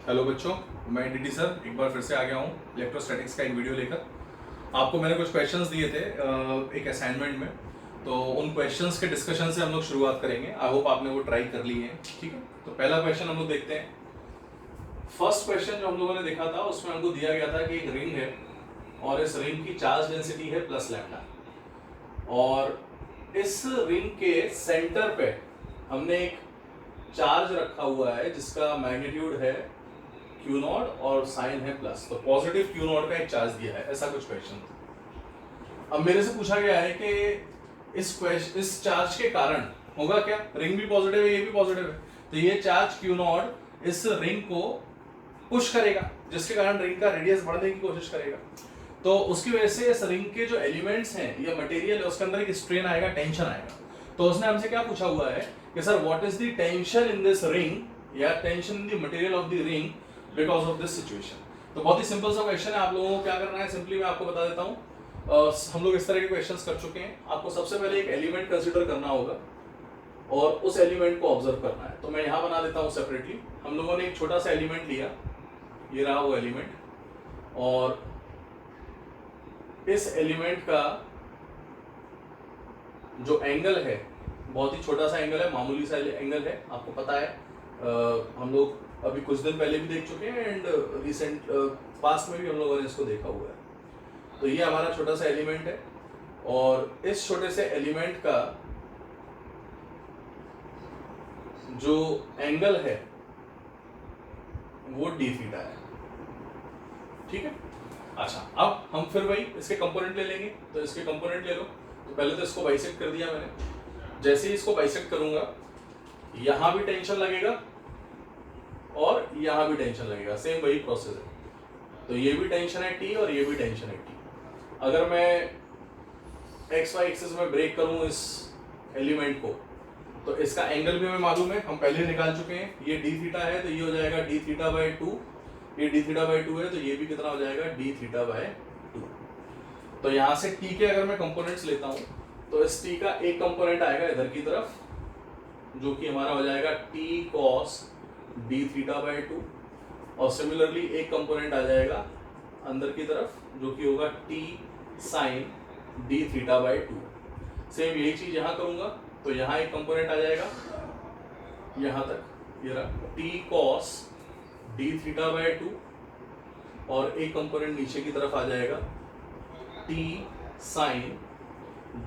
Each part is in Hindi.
हेलो बच्चों, मैं डीडी सर एक बार फिर से आ गया हूँ इलेक्ट्रोस्टैटिक्स का एक वीडियो लेकर। आपको मैंने कुछ क्वेश्चंस दिए थे एक असाइनमेंट में, तो उन क्वेश्चंस के डिस्कशन से हम लोग शुरुआत करेंगे। आई होप आपने वो ट्राई कर ली है। ठीक है, तो पहला क्वेश्चन हम लोग देखते हैं। फर्स्ट क्वेश्चन जो हम लोगों ने देखा था उसमें हमको दिया गया था कि एक रिंग है और इस रिंग की चार्ज डेंसिटी है प्लस लैम्डा, और इस रिंग के सेंटर पे हमने एक चार्ज रखा हुआ है जिसका मैग्नीट्यूड है क्यू नॉट और साइन है प्लस, तो पॉजिटिव क्यू नॉट का एक चार्ज दिया है, ऐसा कुछ क्वेश्चन था। अब मेरे से पूछा गया है कि इस चार्ज के कारण होगा क्या, रिंग भी पॉजिटिव है ये भी पॉजिटिव है, तो ये चार्ज क्यू नॉट इस रिंग को पुश करेगा जिसके कारण रिंग का रेडियस बढ़ने की कोशिश करेगा। तो उसकी वजह से इस रिंग के जो एलिमेंट्स हैं या मटेरियल है उसके अंदर एक स्ट्रेन आएगा, टेंशन आएगा। तो उसने हमसे क्या पूछा हुआ है कि sir what is the tension in this ring या tension in the material of the ring because of this situation. तो बहुत ही सिंपल सा क्वेश्चन है, आप लोगों को क्या करना है सिंपली मैं आपको बता देता हूँ। हम लोग इस तरह के क्वेश्चंस कर चुके हैं। आपको सबसे पहले एक एलिमेंट कंसीडर करना होगा और उस एलिमेंट को ऑब्जर्व करना है। तो मैं यहाँ बना देता हूँ सेपरेटली। हम लोगों ने एक छोटा सा एलिमेंट लिया, ये रहा वो एलिमेंट, और इस एलिमेंट का जो एंगल है बहुत ही छोटा सा एंगल है, मामूली सा एंगल है, आपको पता है। हम लोग अभी कुछ दिन पहले भी देख चुके हैं एंड रिसेंट पास्ट में भी हम लोगों ने इसको देखा हुआ है। तो ये हमारा छोटा सा एलिमेंट है और इस छोटे से एलिमेंट का जो एंगल है वो डी थीटा है। ठीक है, अच्छा अब हम फिर वही इसके कंपोनेंट ले लेंगे। तो इसके कंपोनेंट ले लो। तो पहले तो इसको बाइसेक्ट कर दिया मैंने। जैसे ही इसको बाइसेक्ट करूंगा यहां भी टेंशन लगेगा और यहां भी टेंशन लगेगा, सेम वही प्रोसेस है। तो ये भी टेंशन है टी और ये भी टेंशन है टी। अगर मैं एक्स वाई एक्सिस में ब्रेक करूं इस एलिमेंट को तो इसका एंगल भी हमें मालूम है, हम पहले निकाल चुके हैं। ये डी थीटा है तो ये हो जाएगा डी थीटा बाई 2, ये डी थीटा बाई 2 है तो ये भी कितना हो जाएगा डी थीटा बाई 2। तो यहां से टी के अगर मैं कंपोनेंट्स लेता हूं तो इस टी का एक कंपोनेंट आएगा इधर की तरफ जो कि हमारा हो जाएगा T cos D theta by 2, और सिमिलरली एक कंपोनेंट आ जाएगा अंदर की तरफ जो कि होगा T sine D theta by 2। Same यही चीज यहां करूंगा तो यहाँ एक कंपोनेंट आ जाएगा यहाँ तक, ये रहा T cos D theta by 2, और एक कंपोनेंट नीचे की तरफ आ जाएगा T sine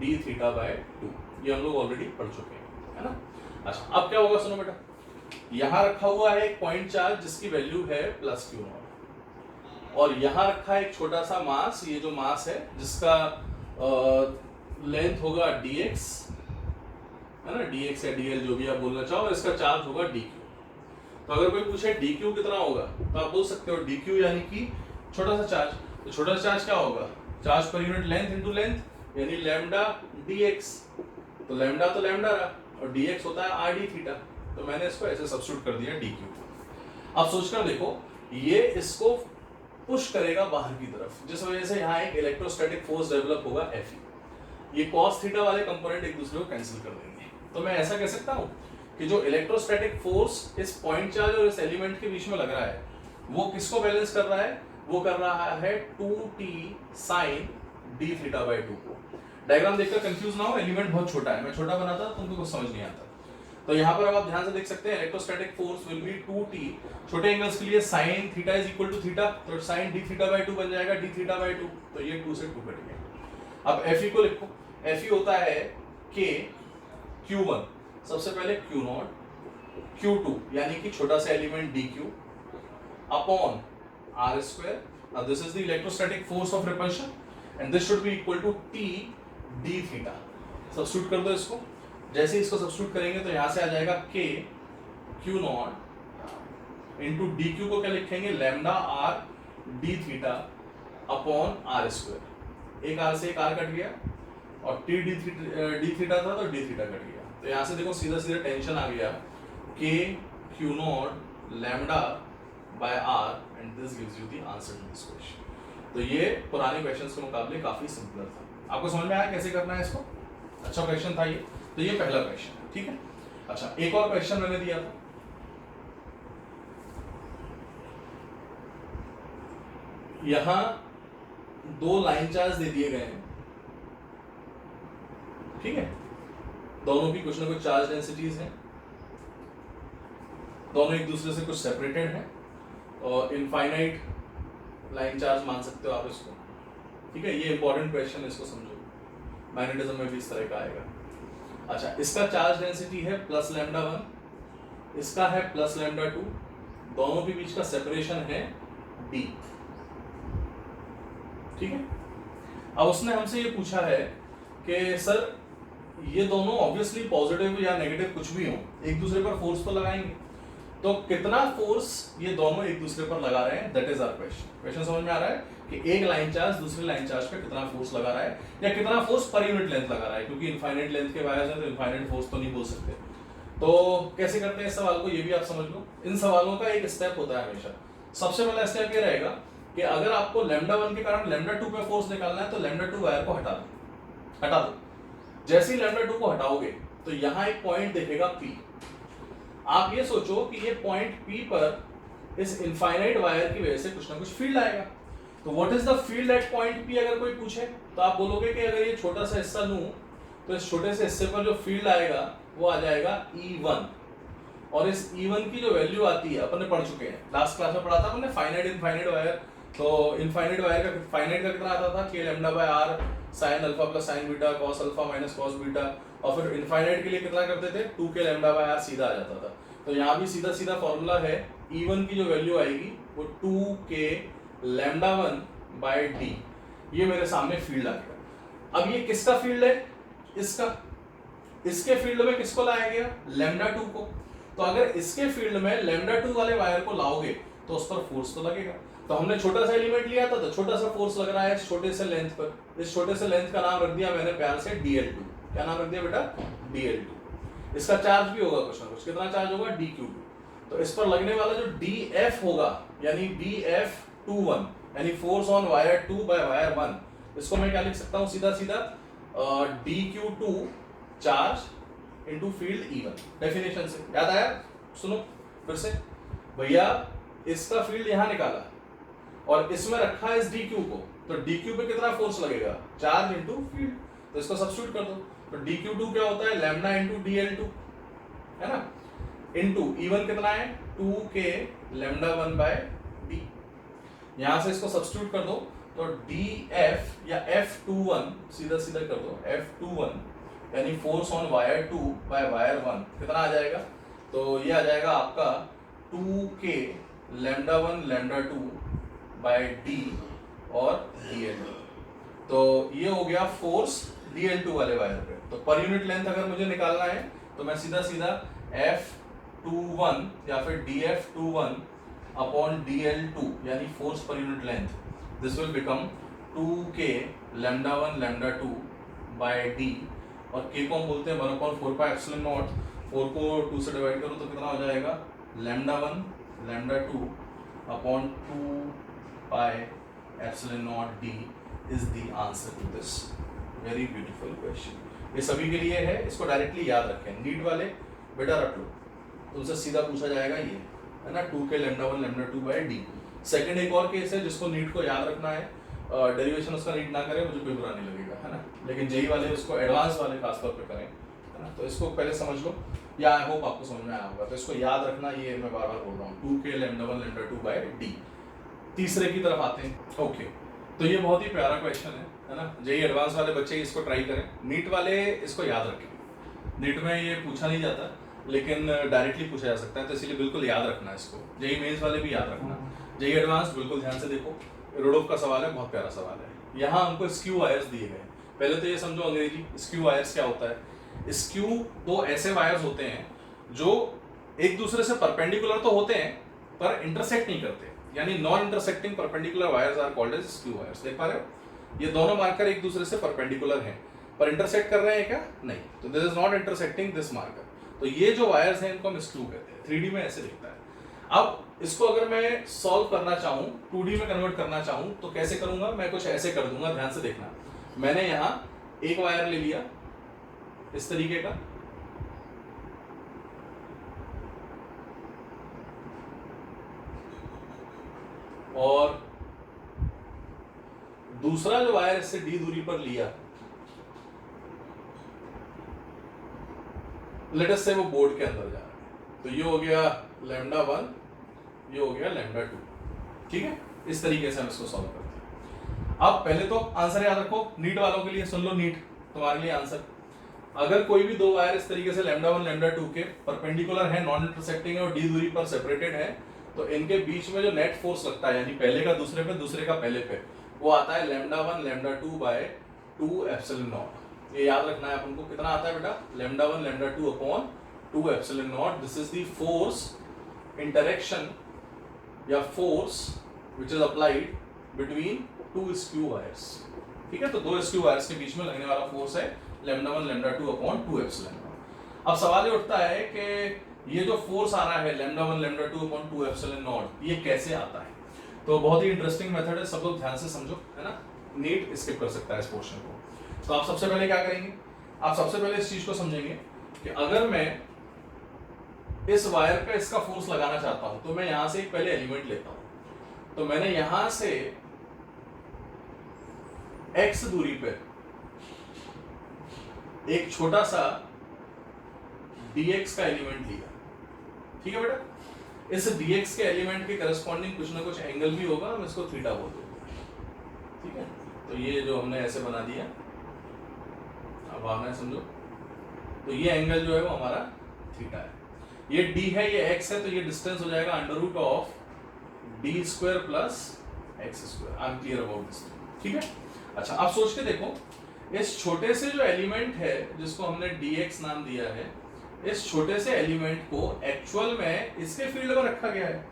D theta by 2। ये हम लोग ऑलरेडी पढ़ चुके हैं, है ना। अच्छा अब क्या होगा सुनो बेटा, यहाँ रखा हुआ है एक पॉइंट चार्ज जिसकी वैल्यू है प्लस क्यू नॉट, और यहाँ रखा है एक छोटा सा मास, ये जो मास है जिसका लेंथ होगा dx, है ना, dx या dl जो भी आप बोलना चाहो, और इसका चार्ज होगा dq। तो अगर कोई पूछे dq कितना होगा तो आप बोल सकते हो dq यानी कि छोटा सा चार्ज। तो छोटा सा चार्ज क्या होगा, चार्ज पर यूनिट लेंथ इनटू लेंथ यानी लैम्डा dx। तो लैम्डा तो लैम्डा रहा और dx होता है r d थीटा, तो मैंने इसको ऐसे सब्स्टिट्यूट कर दिया dq। अब सोचकर देखो, ये इसको पुश करेगा बाहर की तरफ जिस वजह से यहाँ एक इलेक्ट्रोस्टैटिक फोर्स डेवलप होगा Fe। ये cos थीटा वाले कंपोनेंट एक दूसरे को कैंसिल कर देंगे। तो मैं ऐसा कह सकता हूँ कि जो इलेक्ट्रोस्टैटिक फोर्स इस पॉइंट चार्ज और इस एलिमेंट के बीच में लग रहा है वो किसको बैलेंस कर रहा है, वो कर रहा है 2t sign d theta by 2 को। डायग्राम देखकर कंफ्यूज ना हो, एलिमेंट बहुत छोटा है, मैं छोटा बनाता तुमको कुछ समझ नहीं आता। तो यहाँ पर आप ध्यान से देख सकते हैं electrostatic force will be 2t, छोटे एंगल्स के लिए sin theta is equal to theta, तो sin d थीटा बाई 2 बन जाएगा d थीटा बाई 2। तो ये 2 से 2 कट गया। अब Fe को लिखो, Fe होता है k q1, सबसे पहले q नॉट, q2 यानी कि छोटा सा element dq upon r square. now this is the electrostatic force of repulsion and this should be equal to t d theta। Substitute कर दो इसको। जैसे ही इसको सब्स्टिट्यूट करेंगे तो यहां से आ जाएगा k q not into D Q को क्या लिखेंगे, lambda r d theta upon r square. एक r से एक r कट गया और t d थीटा था तो d थीटा कट गया। तो यहाँ से देखो सीधा सीधा टेंशन आ गया k q not lambda by r and this gives you the answer to this question. तो ये पुराने क्वेश्चंस के मुकाबले काफी सिंपल था। आपको समझ में आया कैसे करना है इसको, अच्छा क्वेश्चन था ये। तो ये पहला क्वेश्चन है, ठीक है। अच्छा एक और क्वेश्चन मैंने दिया था, यहां 2 लाइन चार्ज दे दिए गए हैं, ठीक है, दोनों की कुछ ना कुछ चार्ज डेंसिटीज हैं, दोनों एक दूसरे से कुछ सेपरेटेड हैं और इनफाइनाइट लाइन चार्ज मान सकते हो आप इसको, ठीक है। ये इंपॉर्टेंट क्वेश्चन है, इसको समझो, मैग्नेटिज्म में भी इस तरह का आएगा। अच्छा, इसका चार्ज डेंसिटी है प्लस लैम्डा 1, इसका है प्लस लैम्डा 2, दोनों के बीच का सेपरेशन है d, ठीक है। अब उसने हमसे ये पूछा है कि सर ये दोनों ऑब्वियसली पॉजिटिव या नेगेटिव कुछ भी हो, एक दूसरे पर फोर्स तो लगाएंगे, तो कितना फोर्स ये दोनों एक दूसरे पर लगा रहे हैं, that is our question. Question समझ में आ रहा है कि एक लाइन चार्ज दूसरी लाइन चार्ज पे कितना फोर्स लगा रहा है, या कितना फोर्स पर यूनिट लेंथ लगा रहा है, क्योंकि इनफाइनाइट लेंथ के वायर्स हैं तो इनफाइनाइट फोर्स तो नहीं बोल सकते। तो कैसे करते हैं इस सवाल को, ये भी आप समझ लो। इन सवालों का एक स्टेप होता है हमेशा। सबसे पहला स्टेप ये रहेगा कि अगर आपको लैम्डा 1 के कारण लैम्डा 2 पे फोर्स निकालना है तो लैम्डा 2 वायर को हटा दो। जैसे ही लैम्डा 2 को हटाओगे तो यहां एक पॉइंट दिखेगा P। आप ये सोचो कि ये पॉइंट P पर इस इनफाइनाइट वायर की वजह से कुछ ना कुछ फील्ड आएगा। तो what is the field at point P, अगर कोई पूछे तो आप बोलोगे कि अगर ये छोटा सा हिस्सा लूं तो इस छोटे से हिस्से पर जो फील्ड आएगा वो आ जाएगा E1, और इस E1 की जो वैल्यू आती है, अपन ने पढ़ चुके हैं, लास्ट क्लास में पढ़ा था हमने फाइनाइट इनफाइनाइट वायर। तो इनफाइनाइट वायर का फाइनाइट का कितना आता था, k lambda by r sin alpha plus sin beta cos alpha minus cos beta, और फिर इनफाइनाइट के लिए कितना करते थे, 2k लैम्डा बाय r सीधा आ जाता था। तो यहाँ भी सीधा सीधा फॉर्मूला है, E1 की जो वैल्यू आएगी वो 2k लैम्डा 1 बाय d, ये मेरे सामने फील्ड आ गया। अब ये किसका फील्ड है, इसका, इसके फील्ड में किसको लाया गया, लैम्डा 2 को। तो अगर इसके फील्ड में लैम्डा 2 वाले वायर को लाओगे तो उस पर फोर्स तो लगेगा। तो हमने छोटा सा एलिमेंट लिया था तो छोटा सा फोर्स लग रहा है इस छोटे से लेंथ पर। इस छोटे से लेंथ का नाम रख दिया मैंने प्यार से dl2। क्या नाम रख दिया बेटा, dl2। इसका चार्ज भी होगा कुछ ना कुछ, कितना चार्ज होगा, dq2। तो इस पर लगने वाला जो df होगा, यानी df21, यानी force on wire 2 by wire 1, इसको मैं क्या लिख सकता हूँ, सीधा सीधा dq2 charge into field E1। Definition से याद आया, सुनो फिर से। भैया इसका फील्ड यहां निकाला और इसमें रखा है इस dq को, तो dq पे कितना फोर्स लगेगा, चार्ज इनटू फील्ड। तो इसको सब्स्टिट्यूट कर दो, तो dq2 क्या होता है, लैम्डा इनटू dl2, है ना, इनटू E1 कितना है, 2k लैम्डा 1 बाय d। यहां से इसको सब्स्टिट्यूट कर दो तो df या f21 सीधा सीधा कर दो, f21 यानी force on wire 2 by wire 1 कितना आ जाएगा, तो ये आ जाएगा आपका 2k lambda 1 lambda 2 by d और dl2। तो ये हो गया फोर्स dl2 वाले वायर पे। तो पर यूनिट लेंथ अगर मुझे निकालना है तो मैं सीधा सीधा f21 या फिर df21 अपॉन dl2 यानी फोर्स पर unit length, this will become 2k lambda 1 lambda 2 by d, और k को हम बोलते हैं 1/4 पाई एप्सिलॉन नॉट। 4 को 2 से डिवाइड करो तो कितना हो जाएगा, lambda 1 lambda 2 upon 2 pi epsilon not d is the answer to this very beautiful question. ये सभी के लिए है, इसको डायरेक्टली याद रखें। नीट वाले बेटा रख लो, तुमसे सीधा पूछा जाएगा ये, है ना, 2k lambda 1 lambda 2 by d। Second एक और केस है जिसको नीट को याद रखना है, डेरिवेशन उसका नीट ना करें मुझे कोई बुरा नहीं लगेगा, है ना, लेकिन जेई वाले उसको एडवांस वाले खासतौर पे करें, है ना। तो इसको पहले समझ लो, या आई होप आपको समझ में आया होगा। तो इसको याद रखना, ये मैं बार बार बोल रहा हूँ, 2k lambda 1 lambda 2 by d। तीसरे की तरफ आते हैं। ओके, तो ये बहुत ही प्यारा क्वेश्चन है ना, जेई एडवांस वाले बच्चे इसको ट्राई करें, नीट वाले इसको याद रखें। नीट में ये पूछा नहीं जाता लेकिन डायरेक्टली पूछा जा सकता है, तो इसलिए बिल्कुल याद रखना इसको। जेई मेंस वाले भी याद रखना, जेई एडवांस बिल्कुल ध्यान से देखो। रोडोफ का सवाल है, बहुत प्यारा सवाल है। यहाँ हमको स्क्यू वायर्स दिए गए। पहले तो ये समझो अंग्रेजी, स्क्यू वायर्स क्या होता है। स्क्यू दो ऐसे वायर्स होते हैं जो एक दूसरे से परपेंडिकुलर तो होते हैं पर इंटरसेक्ट नहीं करते, यानी non intersecting perpendicular wires are called as skew wires. देख पा रहे हो, ये दोनों मार्कर एक दूसरे से परपेंडिकुलर हैं पर इंटरसेक्ट कर रहे हैं क्या, नहीं, तो this is not intersecting this marker. तो ये जो वायर्स हैं इनको हम स्क्यू कहते हैं। 3D में ऐसे दिखता है। अब इसको अगर मैं सॉल्व करना चाहूँ, 2D में कन्वर्ट करना चाहूँ तो कैसे करूंगा, मैं कुछ ऐसे कर दूंगा, ध्यान से देखना। मैंने यहाँ एक वायर ले लिया इस तरीके का, और दूसरा जो वायर इससे डी दूरी पर लिया, लेट अस से वो बोर्ड के अंदर जा रहा है, तो ये हो गया λ1, ये हो गया λ2। ठीक है, इस तरीके से हम इसको सॉल्व करते हैं। अब पहले तो आंसर याद रखो, नीट वालों के लिए सुन लो, नीट तुम्हारे लिए आंसर। अगर कोई भी दो वायर इस तरीके से λ1 λ2 के परपेंडिकुलर है, नॉन इंटरसेक्टिंग है और डी दूरी पर सेपरेटेड है, तो इनके बीच में जो नेट फोर्स लगता है, यानी पहले का दूसरे पे, दूसरे का पहले पे, वो आता है λ1 λ2 बाय 2 एप्सिलॉन नॉट। ये याद रखना है अपन को, कितना आता है बेटा, λ1 λ2 upon 2 epsilon naught. This is the force interaction या force which is applied between two skew wires. ठीक है, तो दो स्क्यू वायर्स के बीच में लगने वाला फोर्स है λ1 λ2 अपॉन 2 एप्सिलॉन नॉट। अब सवाल ये उठता है कि ये जो फोर्स आ रहा है λ1 λ2 अपॉन 2 एप्सिलॉन नॉट, ये कैसे आता है? तो बहुत ही इंटरेस्टिंग मेथड है, सब लोग ध्यान से समझो, है ना, नीट स्किप कर सकता है इस पोर्शन को। तो आप सबसे पहले क्या करेंगे, आप सबसे पहले इस चीज को समझेंगे कि अगर मैं इस वायर पे इसका फोर्स लगाना चाहता हूं, तो मैं यहां से एक पहले एलिमेंट लेता हूं। तो मैंने यहां से x दूरी पे एक छोटा सा dx का एलिमेंट लिया। ठीक है बेटा, इस dx के एलिमेंट के करस्पॉन्डिंग कुछ ना कुछ एंगल भी होगा, हम इसको थीटा बोल देंगे। ठीक है, तो ये जो हमने ऐसे बना दिया, अब आपने समझो, तो ये एंगल जो है वो हमारा थीटा है। ये d है, ये x है, तो ये डिस्टेंस हो जाएगा under root of d square plus x square. I am clear about this. ठीक है, अच्छा आप सोच के देखो, इस छोटे से जो एलिमेंट है जिसको हमने dx नाम दिया है, इस छोटे से एलिमेंट को एक्चुअल में इसके फील्ड में रखा गया है।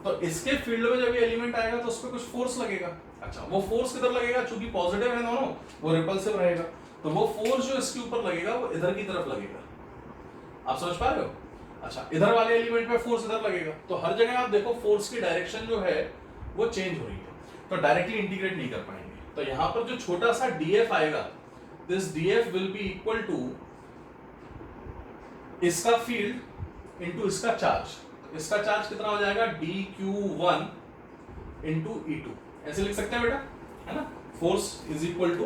तो इसके फील्ड में जब ये एलिमेंट आएगा तो उस पर कुछ फोर्स लगेगा। अच्छा, वो फोर्स किधर लगेगा, चूंकि पॉजिटिव है दोनों, वो रिपल्सिव रहेगा, तो वो फोर्स जो इसके ऊपर लगेगा वो इधर की तरफ लगेगा। आप समझ पा रहे हो? अच्छा, इधर वाले एलिमेंट पे फोर्स इधर लगेगा, तो हर जगह आप देखो फोर्स की डायरेक्शन जो है वो चेंज हो रही है, तो डायरेक्टली इंटीग्रेट नहीं कर पाएंगे। तो यहां पर जो छोटा सा df आएगा, this df will be equal to इसका फील्ड इनटू इसका चार्ज। तो इसका चार्ज कितना हो जाएगा, dq1 इनटू e2। ऐसे लिख सकते हैं बेटा, है ना, force is equal to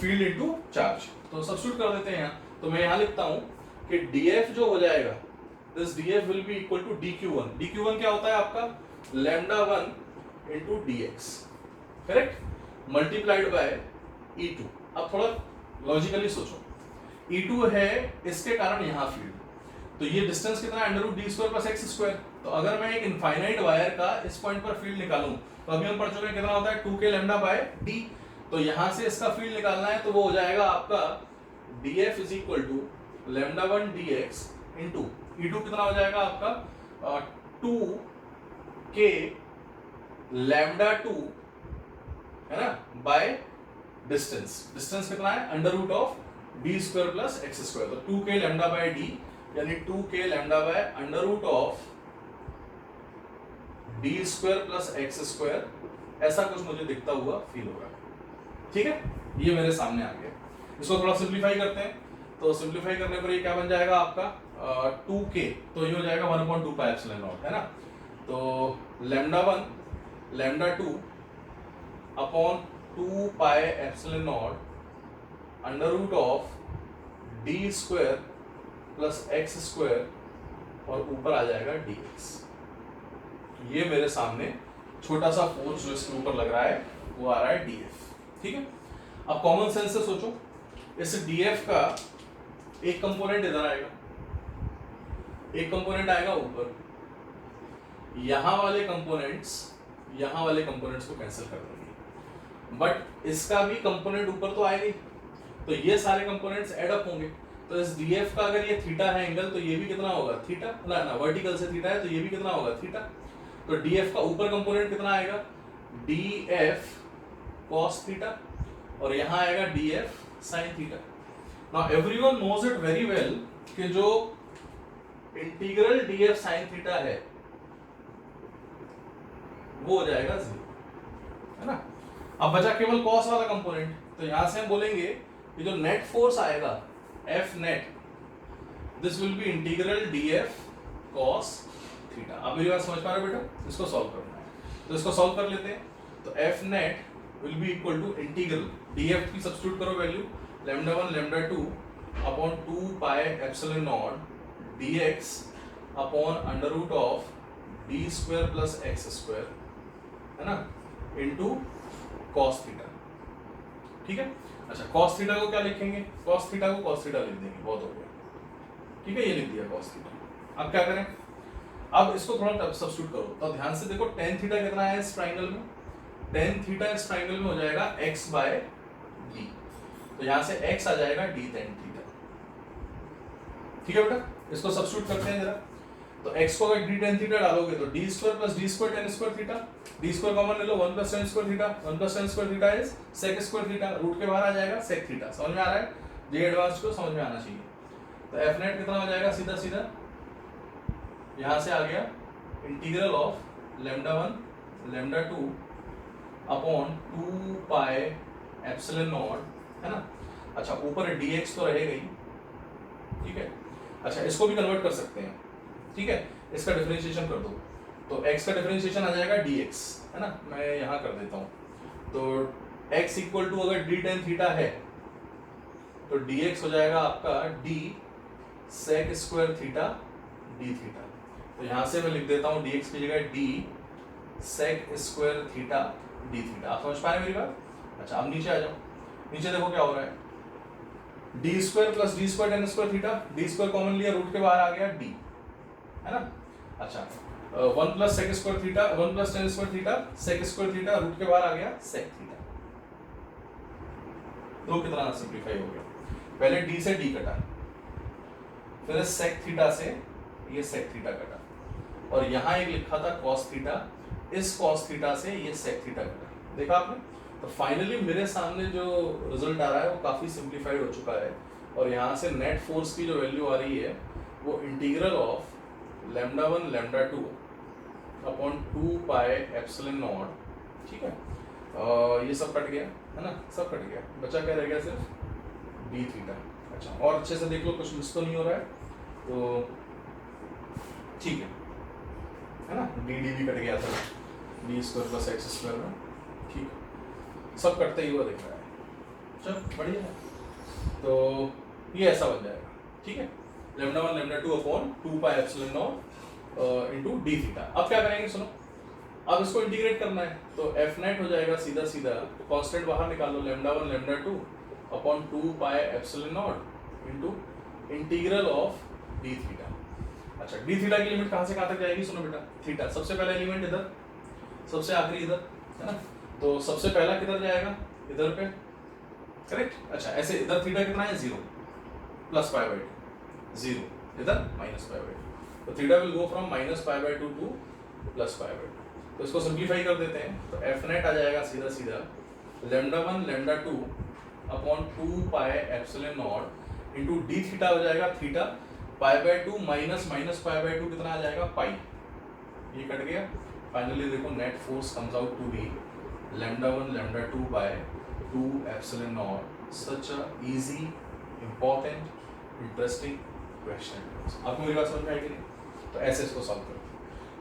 field into charge. तो सब्स्टिट्यूट कर देते हैं यहाँ, तो मैं यहाँ लिखता हूं कि df जो हो जाएगा, this df will be equal to dq1। dq1 क्या होता है आपका, λ1 into dx, correct, multiplied by e2। अब थोड़ा लॉजिकली सोचो, e2 है इसके कारण यहाँ फील्ड, तो ये डिस्टेंस कितना है, under root D square plus x square. तो अगर मैं एक इनफाइनाइट वायर का इस पॉइंट पर फील्ड निकालूं, तो अभी हम पढ़ चुके हैं कितना होता है, 2k लैम्डा बाय d। तो यहां से इसका फील्ड निकालना है, तो वो हो जाएगा आपका df is equal to λ1 dx into e2 कितना हो जाएगा आपका 2k λ2, है ना, बाय डिस्टेंस। डिस्टेंस कितना है, under root of D square plus x square. तो 2k लैम्डा बाय डी यानी 2k lambda by under root of D square plus x square, ऐसा कुछ मुझे दिखता हुआ फील हो रहा है। ठीक है, ये मेरे सामने आ गया। इसको थोड़ा सिंप्लीफाई करते हैं, तो सिंप्लीफाई करने पर ये क्या बन जाएगा आपका 2k, तो ये हो जाएगा 1/2 पाई एप्सिलॉन नॉट, है ना। तो λ1 λ2 upon 2 pi epsilon naught under root of D square plus x square, और ऊपर आ जाएगा dx। ये मेरे सामने छोटा सा फोर्स जो इसके ऊपर लग रहा है वो आ रहा है df। ठीक है, अब कॉमन सेंस से सोचो, इस df का एक कंपोनेंट इधर आएगा, एक कंपोनेंट आएगा ऊपर, यहां वाले कंपोनेंट्स को कैंसिल कर देंगे, बट इसका भी कंपोनेंट ऊपर तो आएगा ही, तो ये सारे कंपोनेंट्स ऐड अप होंगे। तो इस df का अगर ये थीटा है एंगल, तो ये भी कितना होगा, थीटा ना वर्टिकल से थीटा है, तो ये भी कितना होगा, थीटा। तो df का ऊपर कंपोनेंट कितना आएगा, df cos थीटा, और यहाँ आएगा df sin थीटा। Now everyone knows it very well कि जो इंटीग्रल df sin थीटा है वो हो जाएगा 0, है ना। अब बचा केवल cos वाला कंपोनेंट, तो यहां से हम बोलेंगे कि जो नेट फोर्स आएगा F net, this will be integral df cos theta. अब मेरी बात समझ पा रहे हो बेटा, इसको सॉल्व करना है, तो इसको सॉल्व कर लेते हैं। तो F net will be equal to integral df की सब्स्टिट्यूट करो value λ1 λ2 upon 2 pi epsilon naught dx upon under root of d square plus x square, है ना, इनटू cos थीटा। ठीक है, अच्छा cos थीटा को क्या लिखेंगे, cos थीटा को cos थीटा लिख देंगे, बहुत हो गया। ठीक है, ये लिख दिया cos थीटा। अब क्या करें, अब इसको थोड़ा सब्स्टिट्यूट करो तो ध्यान से देखो tan थीटा कितना है इस ट्राइंगल में, tan थीटा इस ट्राइंगल में हो जाएगा x बाय d, तो यहां से x आ जाएगा d tan थीटा। ठीक है बेटा, इसको सब्स्टिट्यूट करते हैं जरा, तो x को अगर d tan थीटा डालोगे तो d square plus d square tan square theta, d square common ले लो 1 plus tan square theta, 1 plus tan square theta is sec square theta, root के बाहर आ जाएगा sec थीटा। समझ में आ रहा है, जे एडवांस को समझ में आना चाहिए। तो f नेट कितना हो जाएगा, सीधा सीधा यहां से आ गया integral of λ1 λ2 upon 2 pi epsilon naught, है ना। अच्छा ऊपर dx तो रहेगा ही, ठीक है। अच्छा इसको भी कन्वर्ट कर सकते हैं, ठीक है, इसका डिफरेंशिएशन कर दो तो x का डिफरेंशिएशन आ जाएगा dx, है ना, मैं यहाँ कर देता हूँ। तो x इक्वल टू अगर d tan थीटा है तो dx हो जाएगा आपका d sec square theta d theta. तो यहाँ से मैं लिख देता हूँ dx की जगह d sec square theta d theta. आप समझ पा रहे हैं मेरी बात? अच्छा अब नीचे आ जाओ, नीचे देखो क्या हो रहा है, D square plus D square tan square theta, D square common लिया, रूट के बाहर आ गया डी, है ना। अच्छा 1 plus sec square theta, 1 plus tan square theta, sec square theta, root के बाहर आ गया सेक थीटा। तो कितना सिंप्लीफाई हो गया, पहले डी से डी कटा, फिर सेक थीटा से ये सेक थीटा कटा, और यहाँ एक लिखा था कॉस थीटा, इस कॉस थीटा से ये सेक थीटा कटा। देखा आपने? तो फाइनली मेरे सामने जो रिजल्ट आ रहा है वो काफ़ी सिंप्लीफाइड हो चुका है, और यहाँ से नेट फोर्स की जो वैल्यू आ रही है वो integral of λ1 λ2 upon 2 pi epsilon naught, ठीक है। ये सब कट गया, है ना, सब कट गया, बचा क्या रह गया, सिर्फ डी थीटा। अच्छा और अच्छे से देख लो, कुछ मिस तो नहीं हो रहा है, तो ठीक है ना, डी डी भी कट गया था, D square plus x square में, ठीक है, सब कटते ही हुआ दिख रहा है। चल बढ़िया है, तो ये ऐसा बन जाएगा, ठीक है, λ1 λ2 upon 2 pi epsilon naught into D theta. अब क्या करेंगे सुनो, अब इसको इंटीग्रेट करना है, तो एफ नेट हो जाएगा सीधा सीधा, कांस्टेंट बाहर निकाल लो, λ1 λ2 upon 2 pi epsilon naught into integral of D theta. अच्छा डी थीटा की लिमिट कहां से कहां तक जाएगी, सुनो बेटा, थीटा सबसे पहला एलिमेंट इधर, सबसे आखिरी इधर, है ना, तो सबसे पहला किधर जाएगा, इधर पे, करेक्ट। अच्छा ऐसे इधर थीटा कितना है, 0 प्लस पाई बाई 2, 0 इधर माइनस पाई बाई 2, तो theta will go from minus pi by 2 two plus pi by 2। तो इसको सिंप्लीफाई कर देते हैं, तो एफ नेट आ जाएगा सीधा सीधा λ1 λ2 upon 2 pi epsilon naught into D theta हो जाएगा theta, pi by 2 minus minus pi by 2 कितना आ जाएगा, पाई, ये कट गया। फाइनली देखो net force comes out to be λ1 λ2 by 2 epsilon naught। such a easy, important, interesting question। आपको मेरी बात समझ में आएगी नहीं, तो ऐसे इसको सॉल्व करो,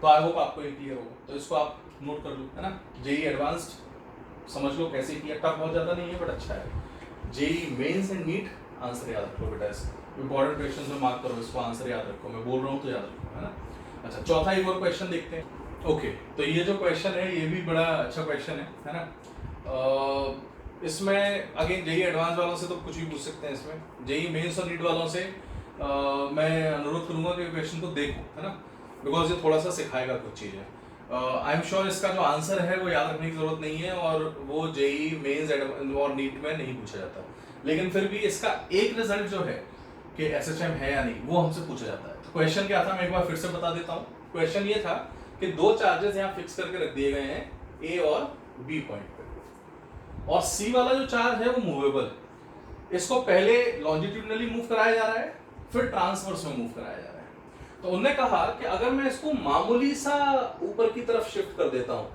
तो आई होप आपको ये क्लियर हो, तो इसको आप नोट कर लो, है ना। जेई एडवांस्ड समझ लो कैसे किया, टफ बहुत ज़्यादा नहीं है बट अच्छा है। JEE Mains and NEET answer याद रखो बेटा, इसका इंपॉर्टेंट क्वेश्चन में मार्क करो, इसको आंसर याद रखो, मैं बोल रहा हूँ तो याद रखो, है ना। अच्छा चौथा एक और क्वेश्चन देखते हैं। ओके तो ये जो क्वेश्चन है ये भी बड़ा अच्छा क्वेश्चन है ना। इसमें अगेन जेई एडवांस वालों से तो कुछ भी पूछ सकते हैं, इसमें जेई मेंस और नीट वालों से मैं अनुरोध करूंगा कि क्वेश्चन को देखो, है ना, बिकॉज ये थोड़ा सा सिखाएगा कुछ चीज़ें। आई एम श्योर इसका जो आंसर है वो याद रखने की जरूरत नहीं है, और वो जेई मेंस और नीट में नहीं पूछा जाता, लेकिन फिर भी इसका एक रिजल्ट जो है कि एसएचएम है या नहीं वो हमसे पूछा जाता है। तो क्वेश्चन क्या था मैं एक बार फिर से बता देता हूँ। क्वेश्चन ये था कि दो चार्जेस यहाँ फिक्स करके रख दिए गए हैं ए और बी पॉइंट पे, और सी वाला जो चार्ज है वो मूवेबल, इसको पहले लॉन्जिट्यूडनली मूव कराया जा रहा है, फिर ट्रांसवर्स में मूव कराया जा रहा है। तो उन्होंने कहा कि अगर मैं इसको मामूली सा ऊपर की तरफ शिफ्ट कर देता हूँ,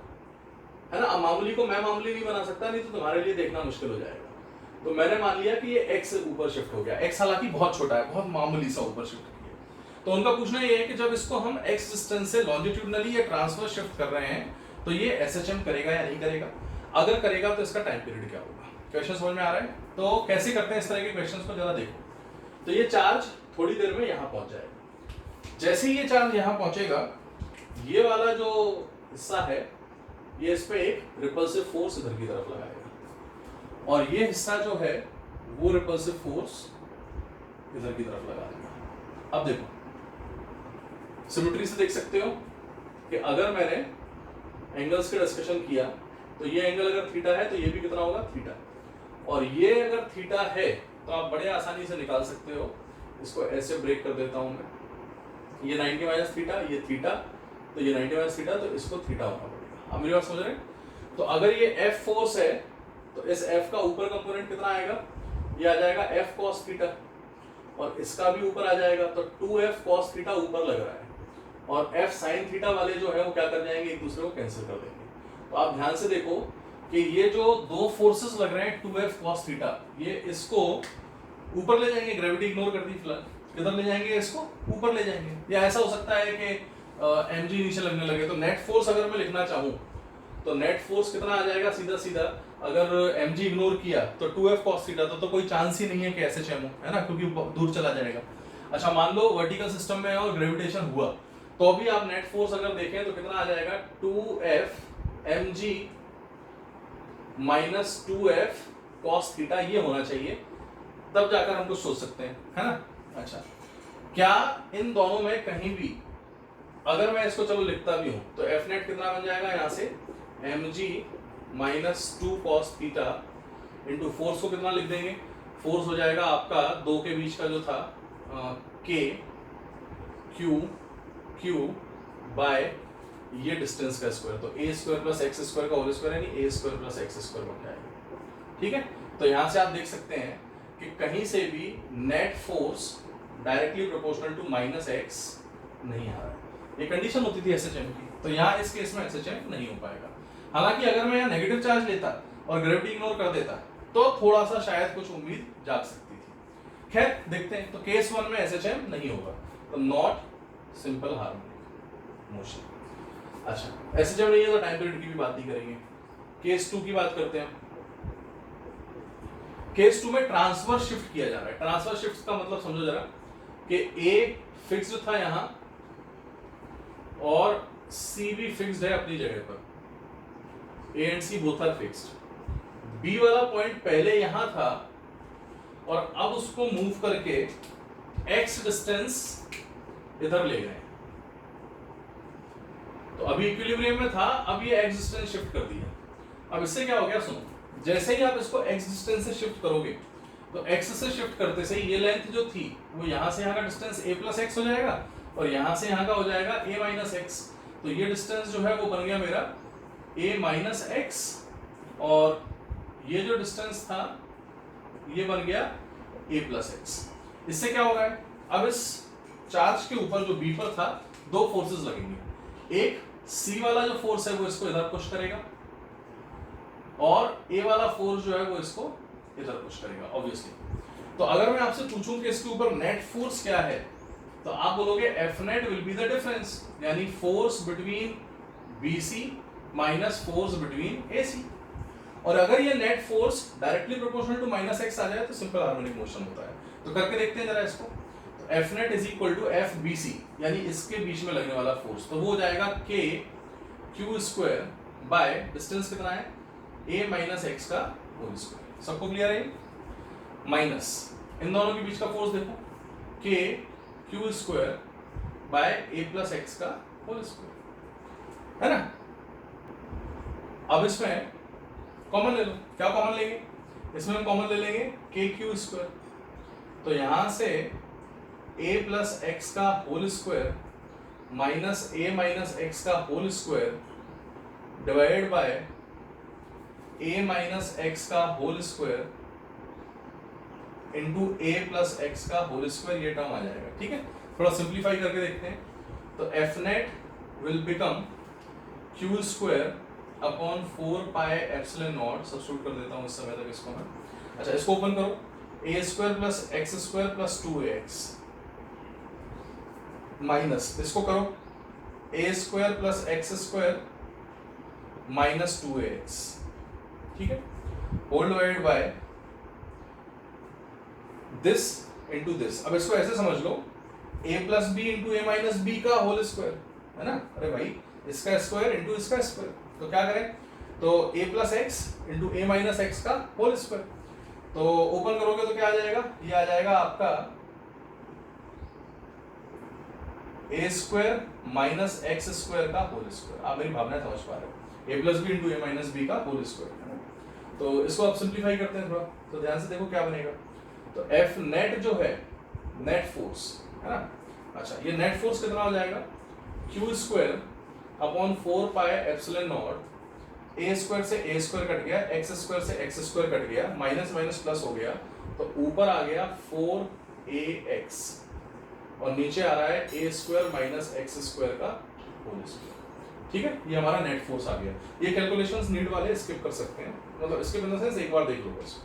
है ना, मामूली को मैं मामूली नहीं बना सकता, नहीं तो तुम्हारे लिए देखना मुश्किल हो जाएगा। तो मैंने मान लिया कि ये एक्स ऊपर शिफ्ट हो गया, एक्स हालांकि बहुत छोटा है, बहुत मामूली सा ऊपर शिफ्ट किया। तो उनका पूछना ये है कि जब इसको हम एक्स डिस्टेंस से लॉन्जिट्यूडनली या ट्रांसवर्स शिफ्ट कर रहे हैं तो ये एसएचएम करेगा या नहीं करेगा। अगर करेगा तो इसका टाइम पीरियड क्या होगा। क्वेश्चन समझ में आ रहा है? तो कैसे करते हैं इस तरह के क्वेश्चंस को जरा देखो। तो ये चार्ज थोड़ी देर में यहाँ पहुंच जाएगा। जैसे ही ये चार्ज यहाँ पहुंचेगा, ये वाला जो हिस्सा है ये इस पे एक रिपल्सिव फोर्स इधर की तरफ लगाएगा और ये हिस्सा जो है वो रिपल्सिव फोर्स इधर की तरफ लगा देगा। अब देखो सिमेट्री से देख सकते हो कि अगर मैंने एंगल्स का डिस्कशन किया तो ये एंगल अगर थीटा है तो ये भी कितना होगा, थीटा। और ये अगर थीटा है तो आप बड़े आसानी से निकाल सकते हो। इसको ऐसे ब्रेक कर देता हूं मैं, ये 90 माइनस थीटा, ये थीटा, तो ये 90 माइनस थीटा, तो इसको थीटा होना पड़ेगा। अब मेरी बात समझ रहे हैं? तो अगर ये F फोर्स है तो इस F का ऊपर कंपोनेंट कितना आएगा, ये आ जाएगा F cos थीटा, और इसका भी ऊपर आ जाएगा, तो 2F cos थीटा ऊपर लग रहा है और F sin थीटा वाले जो है वो क्या कर जाएंगे, एक दूसरे को कैंसिल कर देंगे। तो आप ध्यान से देखो कि ये जो दो फोर्सेस लग रहे हैं 2F cos थीटा, ये इसको ऊपर ले जाएंगे, ग्रेविटी इग्नोर कर दी फिलहाल, किधर ले जाएंगे, इसको ऊपर ले जाएंगे। या ऐसा हो सकता है कि mg नीचे लगने लगे, तो नेट फोर्स अगर मैं लिखना चाहूँ तो नेट फोर्स कितना आ जाएगा, सीधा सीधा अगर mg इग्नोर किया तो 2F cos थीटा, तो कोई चांस ही नहीं है कि SHM हो, है ना, क्योंकि दूर चला जाएगा। अच्छा मान लो वर्टिकल सिस्टम में और ग्रेविटेशन हुआ तो अभी आप नेट फोर्स अगर देखें तो कितना आ जाएगा, 2F mg minus 2F cos theta, ये होना चाहिए, तब जाकर हम कुछ सोच सकते हैं, है ना। अच्छा, क्या इन दोनों में कहीं भी अगर मैं इसको चलो लिखता भी हूं तो F नेट कितना बन जाएगा, यहां से mg minus 2 cos theta into force को कितना लिख देंगे, फोर्स हो जाएगा आपका दो के बीच का जो था K Q बाय ये डिस्टेंस का स्क्वायर, तो a square plus x square का होल स्क्वायर, यानी a square plus x square बन जाएगा। ठीक है, तो यहां से आप देख सकते हैं कि कहीं से भी net force directly proportional to minus X नहीं आ रहा है। ये कंडीशन होती थी SHM की, तो यहाँ इस केस में SHM नहीं हो पाएगा। हालांकि अगर मैं यहाँ नेगेटिव चार्ज लेता और ग्रेविटी इग्नोर कर देता तो थोड़ा सा शायद कुछ उम्मीद जाग सकती थी। खैर देखते हैं, तो केस 1 में SHM नहीं होगा, तो नॉट सिंपल हार्मोनिक मोशन। अच्छा, SHM नहीं है तो टाइम पीरियड की भी बात नहीं करेंगे। केस 2 की बात करते हैं। केस 2 में ट्रांसफर शिफ्ट किया जा रहा है। ट्रांसफर शिफ्ट का मतलब समझो जरा कि A फिक्स्ड था यहां और C भी फिक्स्ड है अपनी जगह पर, A and C both are fixed. B वाला पॉइंट पहले यहां था और अब उसको मूव करके x डिस्टेंस इधर ले गए, तो अभी इक्विलिब्रियम में था, अब ये x डिस्टेंस शिफ्ट कर दिया। अब इससे क्या हो गया, सुनो, जैसे ही आप इसको x डिस्टेंस से शिफ्ट करोगे तो x से शिफ्ट करते से ये लेंथ जो थी वो यहां से यहां का डिस्टेंस a प्लस एक्स हो जाएगा और यहां से यहां का हो जाएगा a माइनस एक्स। तो ये डिस्टेंस जो है वो बन गया मेरा a माइनस एक्स और ये जो डिस्टेंस था ये बन गया a प्लस एक्स। इससे क्या हो रहा है, अब इस चार्ज के ऊपर जो B पर था दो फोर्सेस लगेंगे। एक C वाला जो फोर्स है वो इसको इधर पुश करेगा और A वाला फोर्स जो है वो इसको इधर पुश करेगा ऑब्वियसली। तो अगर मैं आपसे पूछूं कि इसके ऊपर नेट फोर्स क्या है तो आप बोलोगे F net will be the difference, यानी force between BC minus force between AC। और अगर ये net force directly proportional to minus X आ जाए तो सिंपल हार्मोनिक मोशन होता है। तो करके देखते हैं जरा इसको। तो F net is equal to FBC, यानी इसके बीच में लगने वाला फोर्स, तो वो हो जाएगा K Q square by distance कितना है A माइनस एक्स का होल स्क्वायर। सबको क्लियर है? माइनस इन दोनों के बीच का फोर्स देखो, K Q square by A plus X का होल स्क्वायर, है ना। अब इसमें कॉमन ले लो, क्या कॉमन लेंगे, इसमें हम कॉमन ले लेंगे K Q स्क्वायर, तो यहां से A प्लस एक्स का whole square minus A minus X का whole square divided by A minus X का whole square into A plus X का होल स्क्वायर, ये टर्म आ जाएगा। ठीक है, थोड़ा सिंप्लीफाई करके देखते हैं। तो F net will become Q square upon 4 pi epsilon not, substitute कर देता हूँ इस समय तक इसको मैं। अच्छा, इसको ओपन करो, A square plus x square plus 2ax minus इसको करो A square plus x square minus 2ax ठीक है, whole divided by this into this. अब इसको ऐसे समझ लो, a plus b into a minus b का होल स्क्वायर, है ना, अरे भाई इसका स्क्वायर इंटू इसका स्क्वायर, तो क्या करें, तो a plus x into a minus X का होल स्क्वायर, तो ओपन करोगे तो क्या आ जाएगा, ये आ जाएगा आपका ए स्क्वायर माइनस एक्स स्क्वायर का होल स्क्वायर। आप मेरी भावना समझ पा रहे हो, ए plus b into a minus b का होल स्क्वायर, है ना। तो इसको आप सिंप्लीफाई करते हैं थोड़ा, तो ध्यान से देखो क्या बनेगा, तो एफ नेट जो है, नेट फोर्स, है ना, अच्छा ये नेट फोर्स कितना हो जाएगा, क्यू स्क्वायर अपॉन 4 पाई एप्सिलॉन नॉट, ए स्क्वायर से ए स्क्वायर कट गया, एक्स स्क्वायर से एक्स स्क्वायर कट गया, माइनस माइनस प्लस हो गया, तो ऊपर आ गया 4ax और नीचे आ रहा है ए स्क्वायर माइनस एक्स स्क्वायर का होल स्क्वायर। ठीक है, ये हमारा नेट फोर्स आ गया। ये कैलकुलेशंस नीड वाले स्किप कर सकते हैं, मतलब स्किप इन द सेंस एक बार देख लो बस,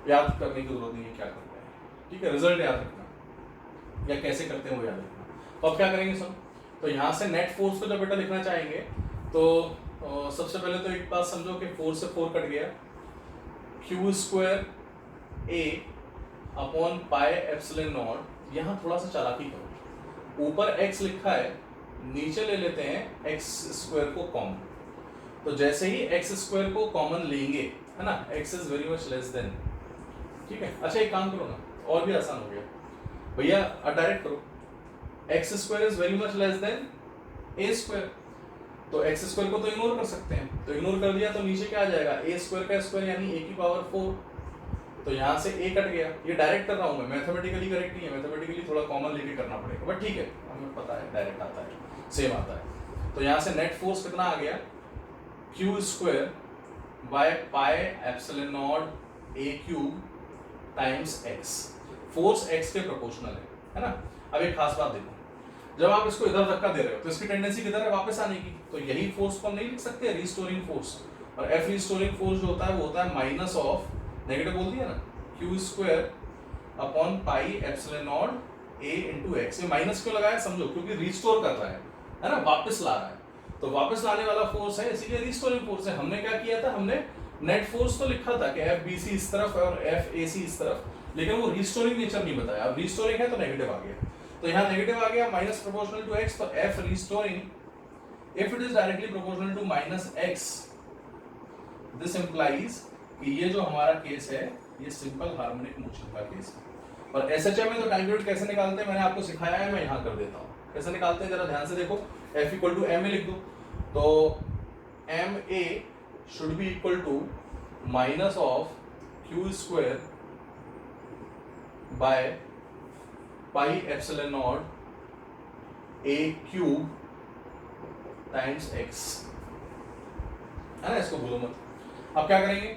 याद करने की जरूरत नहीं है क्या करते हैं। ठीक है, रिजल्ट याद रखना या कैसे करते हैं वो याद रखना। तो अब क्या करेंगे सब, तो यहाँ से नेट फोर्स को जब बेटा लिखना चाहेंगे तो सबसे पहले तो एक बात समझो कि 4 से 4 कट गया, Q square A upon pi epsilon not, यहाँ थोड़ा सा चालाकी करो, ऊपर x लिखा है, नीचे ले लेते हैं एक्स स्क्वायर को कॉमन, तो जैसे ही एक्स स्क्वायर को कॉमन लेंगे, है ना, x is very much less than, ठीक है। अच्छा एक काम करो ना, और भी आसान हो गया भैया, डायरेक्ट करो, x square is very much less than A square, तो एक्स स्क्वायर को तो इग्नोर कर सकते हैं, तो इग्नोर कर दिया तो नीचे क्या आ जाएगा, ए स्क्वायर का स्क्वायर यानी ए की पावर 4, तो यहाँ से ए कट गया। ये डायरेक्ट कर रहा हूँ मैं, मैथमेटिकली करेक्ट नहीं है, मैथमेटिकली थोड़ा कॉमन लेके करना पड़ेगा, बट ठीक है हमें पता है डायरेक्ट आता है, सेम आता है। तो यहाँ से नेट फोर्स कितना आ गया, Q square by pi epsilon nought a cube times x, force x के प्रोपोर्शनल है ना। अब एक खास बात देखो, जब आप इसको इधर धक्का दे रहे हो तो इसकी टेंडेंसी किधर है, वापस आने की, तो यही फोर्स को हम नहीं लिख सकते रिस्टोरिंग फोर्स, और एफ रिस्टोरिंग फोर्स जो होता है वो होता है माइनस ऑफ, नेगेटिव बोल दिया ना, Q square upon pi epsilon nought ए इंटू एक्स। ये माइनस क्यों लगाया समझो, क्योंकि रिस्टोर कर रहा है ना, वापस ला रहा है, तो वापस लाने वाला फोर्स है, इसीलिए रिस्टोरिंग फोर्स है। हमने क्या किया था, हमने नेट फोर्स तो लिखा था कि एफ बी सी इस तरफ है और एफ ए सी इस तरफ, लेकिन वो रिस्टोरिंग नेचर नहीं बताया। अब रिस्टोरिंग है तो नेगेटिव आ गया, तो यहाँ नेगेटिव आ गया, माइनस प्रोपोर्शनल टू एक्स, तो F restoring if it is directly proportional to minus x, this implies कि ये जो हमारा केस है ये सिंपल हार्मोनिक मोशन का केस है। और एसएचएम में तो टाइम पीरियड कैसे निकालते हैं मैंने आपको सिखाया है, मैं यहाँ कर देता हूँ कैसे निकालते हैं, जरा ध्यान से देखो। F equal to m a लिख दो, तो m a should be equal to minus of q square by pi epsilon nought a cube times x, है ना, इसको भूलो मत। अब क्या करेंगे,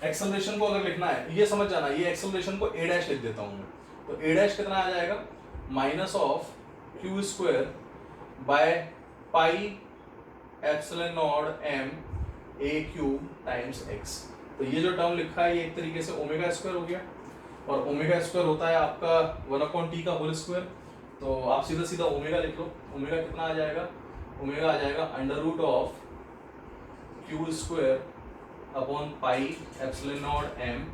एक्सेलरेशन को अगर लिखना है, ये समझ जाना, ये एक्सेलरेशन को ए डैश लिख देता हूं मैं, तो ए डैश कितना आ जाएगा, minus of q square by pi epsilon nought m a cube times x. तो ये जो टर्म लिखा है ये एक तरीके से ओमेगा स्क्वायर हो गया, और ओमेगा स्क्वायर होता है आपका 1/t का होल स्क्वायर, तो आप सीधा सीधा ओमेगा लिख लो। ओमेगा कितना आ जाएगा, ओमेगा आ जाएगा under root of q square upon pi epsilon nought m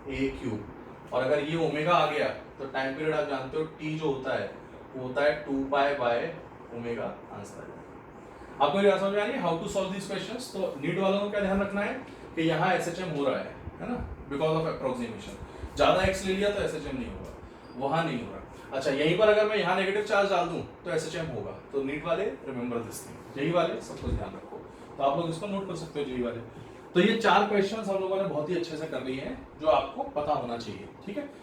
a cube. और अगर ये ओमेगा आ गया तो टाइम पीरियड आप जानते हो टी जो होता है वो होता है 2 पाई बाय ओमेगा, आंसर आ जाएगा। आपको ये समझ में आ रही है how to solve this questions. तो नीट वालों को क्या ध्यान रखना है कि यहाँ एसएचएम हो रहा है ना, बिकॉज ऑफ अप्रोक्सीमेशन। ज्यादा एक्स ले लिया तो एसएचएम नहीं होगा, वहां नहीं हो रहा। अच्छा यहीं पर अगर मैं यहाँ नेगेटिव चार्ज डाल दूं तो एसएचएम होगा। तो नीट वाले रिमेंबर दिस थिंग, यही वाले सब कुछ ध्यान रखो। तो आप लोग इसको नोट कर सकते हो, यही वाले। तो ये 4 क्वेश्चंस हम लोगों ने बहुत ही अच्छे से कर लिए हैं जो आपको पता होना चाहिए, ठीक है।